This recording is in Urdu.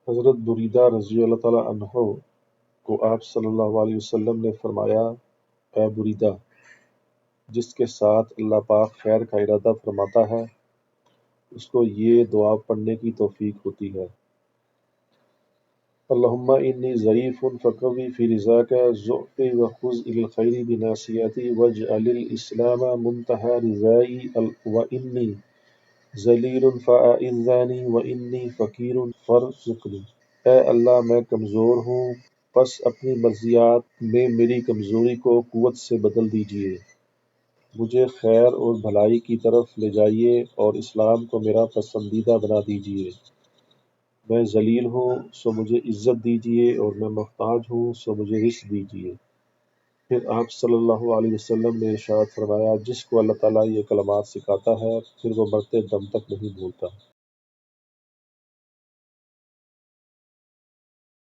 حضرت بریدہ رضی اللہ تعالیٰ عنہ کو آپ صلی اللہ علیہ وسلم نے فرمایا، اے بریدہ، جس کے ساتھ اللہ پاک خیر کا ارادہ فرماتا ہے اس کو یہ دعا پڑھنے کی توفیق ہوتی ہے: اللہم انی ضعیف فقوی فی رضاک ضعفی وخذ الی الخیر بناصیتی واجعل الاسلام منتہی رضائی وانی ذلیل فاعذنی وانی فقیر فارزقنی۔ اے اللہ، میں کمزور ہوں، پس اپنی مرضیات میں میری کمزوری کو قوت سے بدل دیجیے، مجھے خیر اور بھلائی کی طرف لے جائیے اور اسلام کو میرا پسندیدہ بنا دیجیے۔ میں ذلیل ہوں سو مجھے عزت دیجیے اور میں محتاج ہوں سو مجھے رزق دیجیے۔ پھر آپ صلی اللہ علیہ وسلم نے ارشاد فرمایا، جس کو اللہ تعالیٰ یہ کلمات سکھاتا ہے پھر وہ مرتے دم تک نہیں بھولتا۔